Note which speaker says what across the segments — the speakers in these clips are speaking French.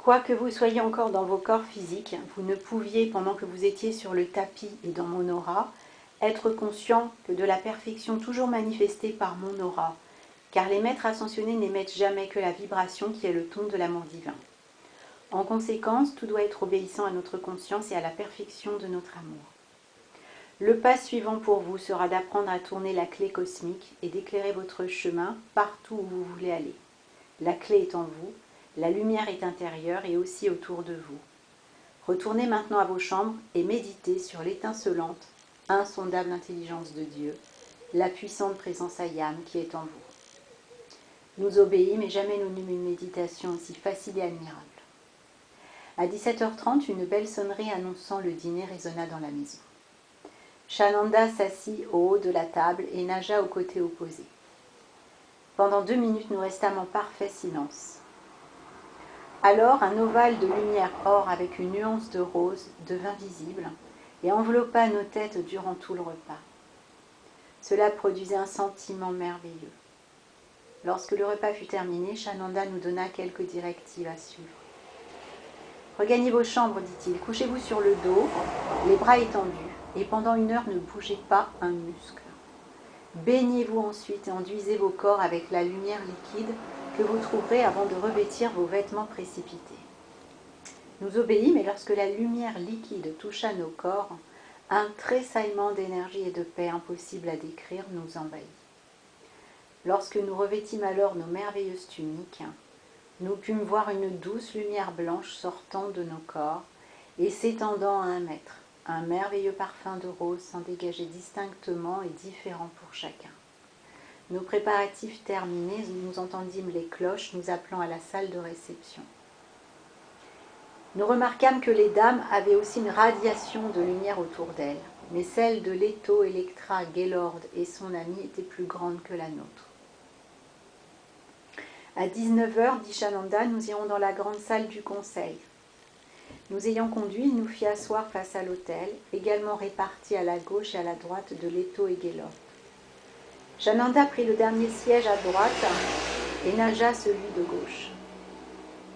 Speaker 1: Quoi que vous soyez encore dans vos corps physiques, vous ne pouviez, pendant que vous étiez sur le tapis et dans mon aura, être conscient que de la perfection toujours manifestée par mon aura, car les maîtres ascensionnés n'émettent jamais que la vibration qui est le ton de l'amour divin. En conséquence, tout doit être obéissant à notre conscience et à la perfection de notre amour. Le pas suivant pour vous sera d'apprendre à tourner la clé cosmique et d'éclairer votre chemin partout où vous voulez aller. La clé est en vous, la lumière est intérieure et aussi autour de vous. Retournez maintenant à vos chambres et méditez sur l'étincelante, insondable intelligence de Dieu, la puissante présence Ayam qui est en vous. Nous obéîmes et jamais nous n'eûmes une méditation aussi facile et admirable. À 17h30, une belle sonnerie annonçant le dîner résonna dans la maison. Shananda s'assit au haut de la table et nagea au côté opposé. Pendant 2 minutes, nous restâmes en parfait silence. Alors, un ovale de lumière or avec une nuance de rose devint visible et enveloppa nos têtes durant tout le repas. Cela produisait un sentiment merveilleux. Lorsque le repas fut terminé, Shananda nous donna quelques directives à suivre. « Regagnez vos chambres, dit-il, couchez-vous sur le dos, les bras étendus, et pendant 1 heure ne bougez pas un muscle. Baignez-vous ensuite et enduisez vos corps avec la lumière liquide que vous trouverez avant de revêtir vos vêtements précipités. » Nous obéîmes et lorsque la lumière liquide toucha nos corps, un tressaillement d'énergie et de paix impossible à décrire nous envahit. Lorsque nous revêtîmes alors nos merveilleuses tuniques, nous pûmes voir une douce lumière blanche sortant de nos corps et s'étendant à 1 mètre. Un merveilleux parfum de rose s'en dégageait distinctement et différent pour chacun. Nos préparatifs terminés, nous entendîmes les cloches nous appelant à la salle de réception. Nous remarquâmes que les dames avaient aussi une radiation de lumière autour d'elles, mais celle de Leto, Electra, Gaylord et son ami était plus grande que la nôtre. À 19h, dit Shananda, nous irons dans la grande salle du conseil. Nous ayant conduits, il nous fit asseoir face à l'autel, également répartis à la gauche et à la droite de Leto et Gaylord. Shananda prit le dernier siège à droite et Naja celui de gauche.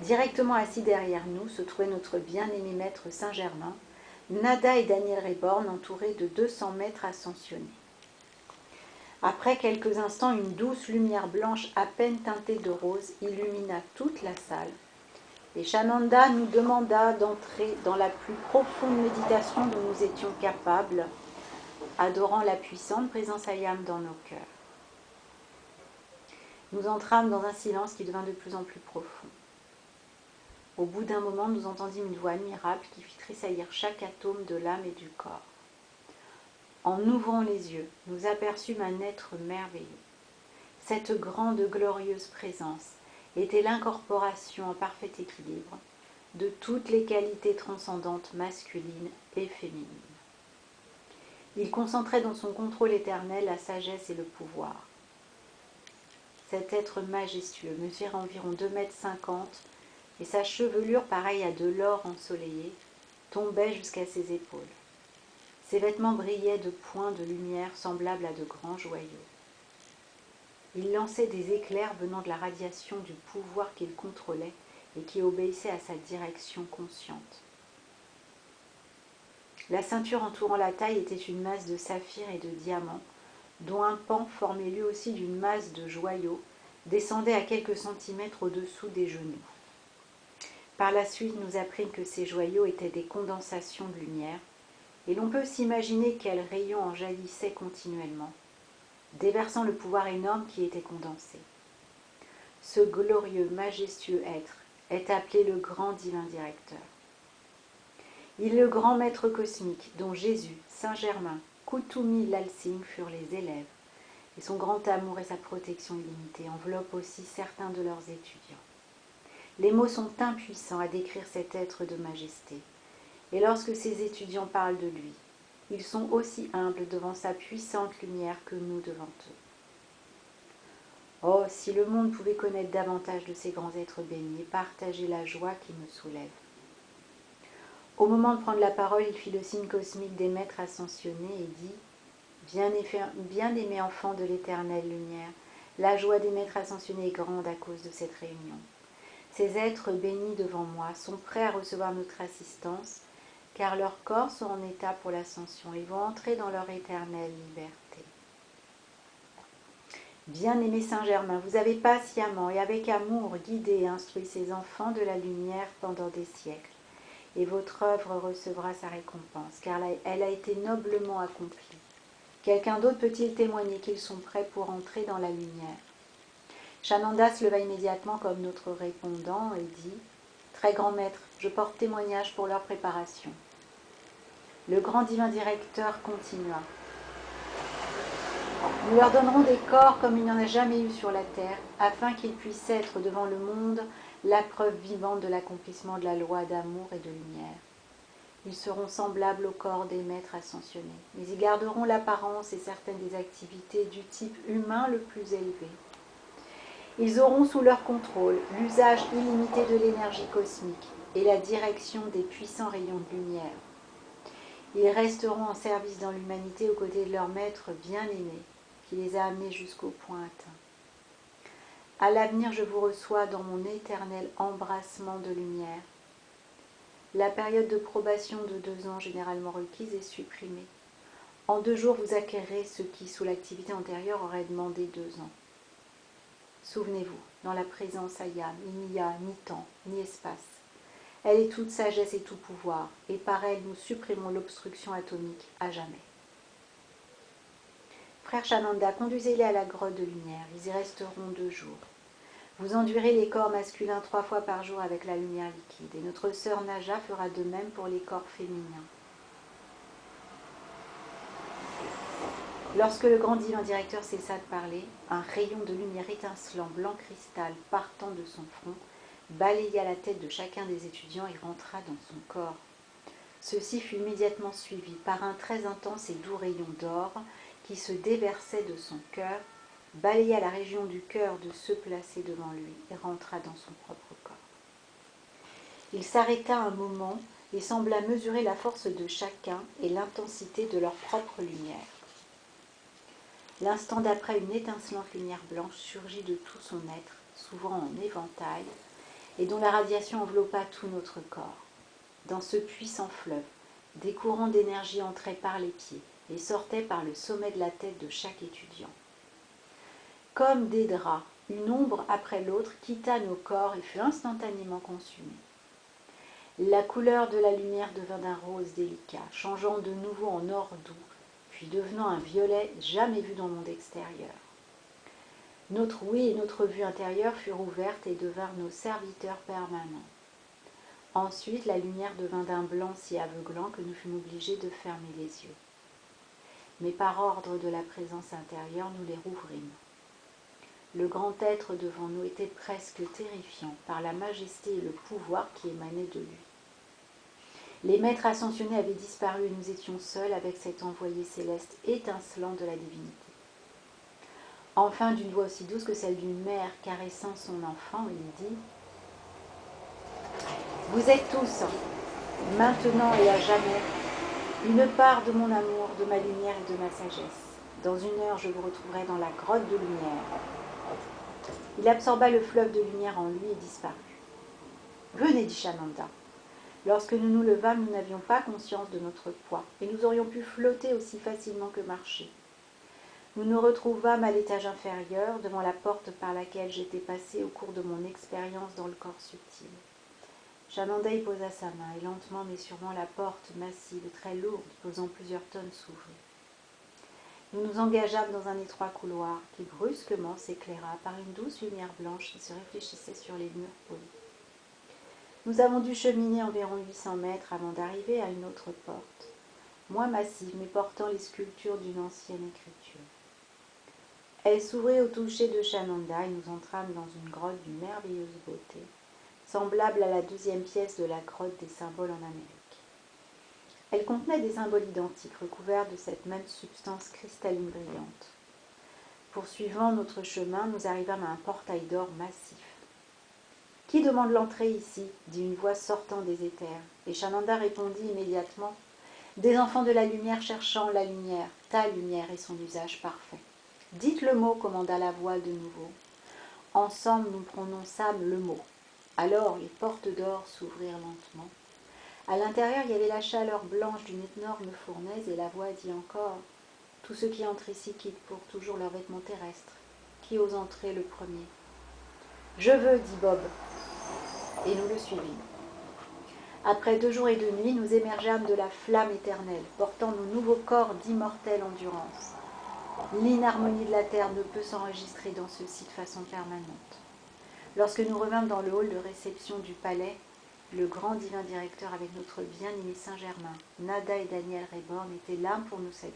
Speaker 1: Directement assis derrière nous se trouvait notre bien-aimé maître Saint-Germain, Nada et Daniel Reborn entourés de 200 maîtres ascensionnés. Après quelques instants, une douce lumière blanche à peine teintée de rose illumina toute la salle. Et Shananda nous demanda d'entrer dans la plus profonde méditation dont nous étions capables, adorant la puissante présence Ayam dans nos cœurs. Nous entrâmes dans un silence qui devint de plus en plus profond. Au bout d'un moment, nous entendîmes une voix admirable qui fit tressaillir chaque atome de l'âme et du corps. En ouvrant les yeux, nous aperçûmes un être merveilleux. Cette grande, glorieuse présence était l'incorporation en parfait équilibre de toutes les qualités transcendantes masculines et féminines. Il concentrait dans son contrôle éternel la sagesse et le pouvoir. Cet être majestueux mesurait environ 2,50 m et sa chevelure, pareille à de l'or ensoleillé, tombait jusqu'à ses épaules. Ses vêtements brillaient de points de lumière semblables à de grands joyaux. Il lançait des éclairs venant de la radiation du pouvoir qu'il contrôlait et qui obéissait à sa direction consciente. La ceinture entourant la taille était une masse de saphirs et de diamants, dont un pan formé lui aussi d'une masse de joyaux descendait à quelques centimètres au-dessous des genoux. Par la suite, nous apprîmes que ces joyaux étaient des condensations de lumière, et l'on peut s'imaginer quels rayons en jaillissaient continuellement, déversant le pouvoir énorme qui était condensé. Ce glorieux, majestueux être est appelé le grand divin directeur. Il est le grand maître cosmique dont Jésus, Saint-Germain, Kutumi Lalsing furent les élèves, et son grand amour et sa protection illimitée enveloppent aussi certains de leurs étudiants. Les mots sont impuissants à décrire cet être de majesté, et lorsque ces étudiants parlent de lui, ils sont aussi humbles devant sa puissante lumière que nous devant eux. Oh, si le monde pouvait connaître davantage de ces grands êtres bénis et partager la joie qui me soulève. Au moment de prendre la parole, il fit le signe cosmique des maîtres ascensionnés et dit « Bien-aimés enfants de l'éternelle lumière, la joie des maîtres ascensionnés est grande à cause de cette réunion. Ces êtres bénis devant moi sont prêts à recevoir notre assistance, car leurs corps sont en état pour l'ascension et vont entrer dans leur éternelle liberté. Bien-aimé Saint-Germain, vous avez patiemment et avec amour guidé et instruit ces enfants de la lumière pendant des siècles, et votre œuvre recevra sa récompense, car elle a été noblement accomplie. Quelqu'un d'autre peut-il témoigner qu'ils sont prêts pour entrer dans la lumière? Shananda se leva immédiatement comme notre répondant et dit « Très grand maître, je porte témoignage pour leur préparation. » Le grand divin directeur continua. Nous leur donnerons des corps comme il n'y en a jamais eu sur la terre, afin qu'ils puissent être devant le monde la preuve vivante de l'accomplissement de la loi d'amour et de lumière. Ils seront semblables au corps des maîtres ascensionnés, mais ils garderont l'apparence et certaines des activités du type humain le plus élevé. Ils auront sous leur contrôle l'usage illimité de l'énergie cosmique et la direction des puissants rayons de lumière. Ils resteront en service dans l'humanité aux côtés de leur maître bien-aimé, qui les a amenés jusqu'au point atteint. À l'avenir, je vous reçois dans mon éternel embrassement de lumière. La période de probation de 2 ans généralement requise est supprimée. En 2 jours, vous acquérez ce qui, sous l'activité antérieure, aurait demandé 2 ans. Souvenez-vous, dans la présence Ayam, il n'y a ni temps, ni espace. Elle est toute sagesse et tout pouvoir, et par elle, nous supprimons l'obstruction atomique à jamais. Frère Shananda, conduisez-les à la grotte de lumière, ils y resteront 2 jours. Vous enduirez les corps masculins 3 fois par jour avec la lumière liquide, et notre sœur Naja fera de même pour les corps féminins. Lorsque le grand divin directeur cessa de parler, un rayon de lumière étincelant blanc cristal partant de son front balaya la tête de chacun des étudiants et rentra dans son corps. Ceci fut immédiatement suivi par un très intense et doux rayon d'or qui se déversait de son cœur, balaya la région du cœur de ceux placés devant lui et rentra dans son propre corps. Il s'arrêta un moment et sembla mesurer la force de chacun et l'intensité de leur propre lumière. L'instant d'après, une étincelante lumière blanche surgit de tout son être, s'ouvrant en éventail, et dont la radiation enveloppa tout notre corps. Dans ce puissant fleuve, des courants d'énergie entraient par les pieds et sortaient par le sommet de la tête de chaque étudiant. Comme des draps, une ombre après l'autre quitta nos corps et fut instantanément consumée. La couleur de la lumière devint d'un rose délicat, changeant de nouveau en or doux, puis devenant un violet jamais vu dans le monde extérieur. Notre ouïe et notre vue intérieure furent ouvertes et devinrent nos serviteurs permanents. Ensuite, la lumière devint d'un blanc si aveuglant que nous fûmes obligés de fermer les yeux. Mais par ordre de la présence intérieure, nous les rouvrîmes. Le grand être devant nous était presque terrifiant par la majesté et le pouvoir qui émanaient de lui. Les maîtres ascensionnés avaient disparu et nous étions seuls avec cet envoyé céleste étincelant de la divinité. Enfin, d'une voix aussi douce que celle d'une mère caressant son enfant, il dit « Vous êtes tous, maintenant et à jamais, une part de mon amour, de ma lumière et de ma sagesse. Dans 1 heure, je vous retrouverai dans la grotte de lumière. » Il absorba le fleuve de lumière en lui et disparut. « Venez, dit Shananda. Lorsque nous nous levâmes, nous n'avions pas conscience de notre poids, et nous aurions pu flotter aussi facilement que marcher. Nous nous retrouvâmes à l'étage inférieur, devant la porte par laquelle j'étais passée au cours de mon expérience dans le corps subtil. Shananda y posa sa main, et lentement mais sûrement la porte, massive et très lourde, pesant plusieurs tonnes, s'ouvrit. Nous nous engageâmes dans un étroit couloir qui brusquement s'éclaira par une douce lumière blanche qui se réfléchissait sur les murs polis. Nous avons dû cheminer environ 800 mètres avant d'arriver à une autre porte, moins massive mais portant les sculptures d'une ancienne écriture. Elle s'ouvrit au toucher de Shananda et nous entrâmes dans une grotte d'une merveilleuse beauté, semblable à la 2e pièce de la grotte des symboles en Amérique. Elle contenait des symboles identiques recouverts de cette même substance cristalline brillante. Poursuivant notre chemin, nous arrivâmes à un portail d'or massif. « Qui demande l'entrée ici » dit une voix sortant des éthers, et Shananda répondit immédiatement « Des enfants de la lumière cherchant la lumière, ta lumière et son usage parfait. » « Dites le mot » commanda la voix de nouveau. Ensemble, nous prononçâmes le mot. Alors les portes d'or s'ouvrirent lentement. À l'intérieur, il y avait la chaleur blanche d'une énorme fournaise et la voix dit encore « Tous ceux qui entrent ici quittent pour toujours leurs vêtements terrestres. Qui ose entrer le premier ?»« Je veux, dit Bob, et nous le suivîmes. Après 2 jours et 2 nuits, nous émergeâmes de la flamme éternelle, portant nos nouveaux corps d'immortelle endurance. L'inharmonie de la terre ne peut s'enregistrer dans ceci de façon permanente. Lorsque nous revînmes dans le hall de réception du palais, le grand divin directeur avec notre bien-aimé Saint-Germain, Nada et Daniel Reborn étaient là pour nous saluer.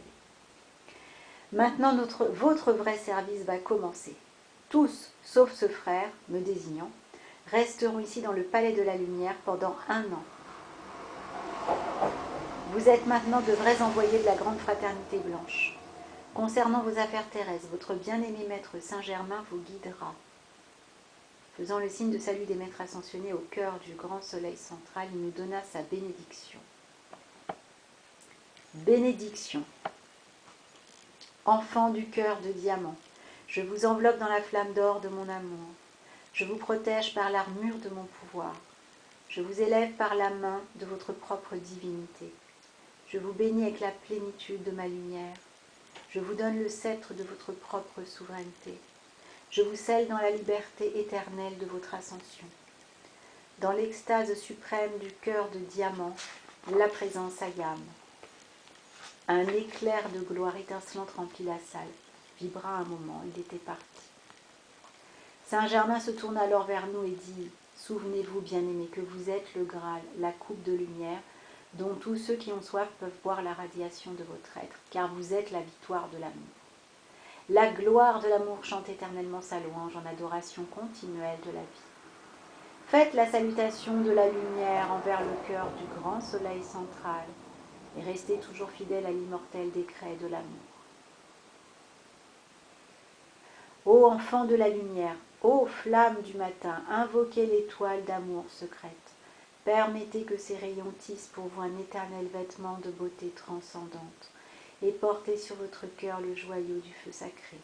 Speaker 1: Maintenant, votre vrai service va commencer. Tous, sauf ce frère, me désignant, resteront ici dans le palais de la lumière pendant 1 an. Vous êtes maintenant de vrais envoyés de la grande fraternité blanche. Concernant vos affaires terrestres, votre bien-aimé maître Saint-Germain vous guidera. Faisant le signe de salut des maîtres ascensionnés au cœur du grand soleil central, il nous donna sa bénédiction. Bénédiction. Enfants du cœur de diamant, je vous enveloppe dans la flamme d'or de mon amour. Je vous protège par l'armure de mon pouvoir. Je vous élève par la main de votre propre divinité. Je vous bénis avec la plénitude de ma lumière. Je vous donne le sceptre de votre propre souveraineté. Je vous scelle dans la liberté éternelle de votre ascension. Dans l'extase suprême du cœur de diamant, la présence Ayam. Un éclair de gloire étincelante remplit la salle. Vibra un moment, il était parti. Saint-Germain se tourna alors vers nous et dit « Souvenez-vous, bien-aimés, que vous êtes le Graal, la coupe de lumière, dont tous ceux qui ont soif peuvent boire la radiation de votre être, car vous êtes la victoire de l'amour. La gloire de l'amour chante éternellement sa louange en adoration continuelle de la vie. Faites la salutation de la lumière envers le cœur du grand soleil central et restez toujours fidèles à l'immortel décret de l'amour. Ô enfants de la lumière, ô flammes du matin, invoquez l'étoile d'amour secrète. Permettez que ses rayons tissent pour vous un éternel vêtement de beauté transcendante et portez sur votre cœur le joyau du feu sacré.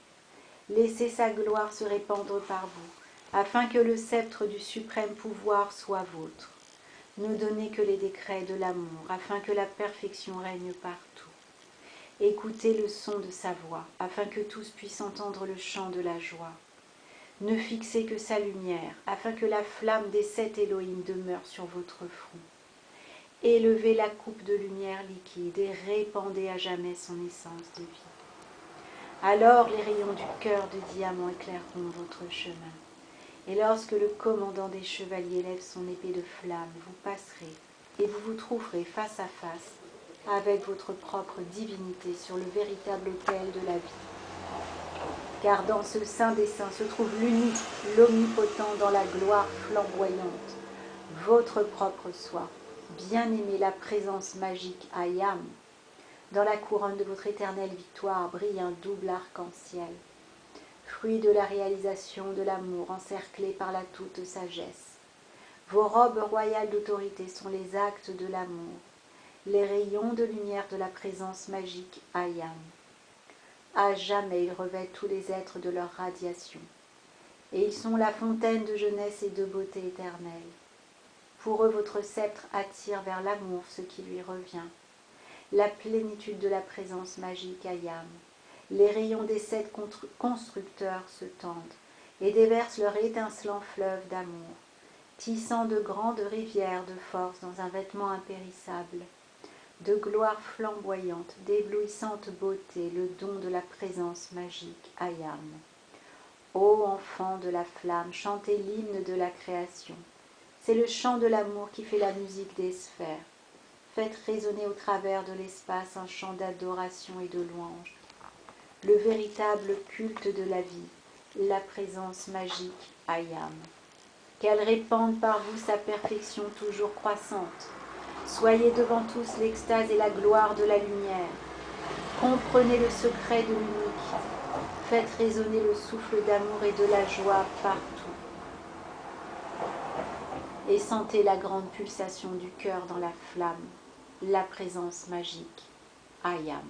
Speaker 1: Laissez sa gloire se répandre par vous, afin que le sceptre du suprême pouvoir soit vôtre. Ne donnez que les décrets de l'amour, afin que la perfection règne partout. Écoutez le son de sa voix, afin que tous puissent entendre le chant de la joie. Ne fixez que sa lumière, afin que la flamme des 7 Elohim demeure sur votre front. Élevez la coupe de lumière liquide et répandez à jamais son essence de vie. Alors les rayons du cœur de diamant éclaireront votre chemin. Et lorsque le commandant des chevaliers lève son épée de flamme, vous passerez et vous vous trouverez face à face avec votre propre divinité sur le véritable autel de la vie. Car dans ce Saint des Saints se trouve l'unique, l'omnipotent dans la gloire flamboyante, votre propre soi, bien-aimé la présence magique Ayam. Dans la couronne de votre éternelle victoire brille un double arc-en-ciel, fruit de la réalisation de l'amour encerclé par la toute sagesse. Vos robes royales d'autorité sont les actes de l'amour, les rayons de lumière de la présence magique Ayam. À jamais ils revêtent tous les êtres de leur radiation, et ils sont la fontaine de jeunesse et de beauté éternelle. Pour eux, votre sceptre attire vers l'amour ce qui lui revient, la plénitude de la présence magique Ayam. Les rayons des 7 constructeurs se tendent et déversent leur étincelant fleuve d'amour, tissant de grandes rivières de force dans un vêtement impérissable, de gloire flamboyante, d'éblouissante beauté, le don de la présence magique Ayam. Ô enfants de la flamme, chantez l'hymne de la création. C'est le chant de l'amour qui fait la musique des sphères. Faites résonner au travers de l'espace un chant d'adoration et de louange. Le véritable culte de la vie, la présence magique Ayam. Qu'elle répande par vous sa perfection toujours croissante. Soyez devant tous l'extase et la gloire de la lumière. Comprenez le secret de l'unique. Faites résonner le souffle d'amour et de la joie partout. Et sentez la grande pulsation du cœur dans la flamme, la présence magique Ayam.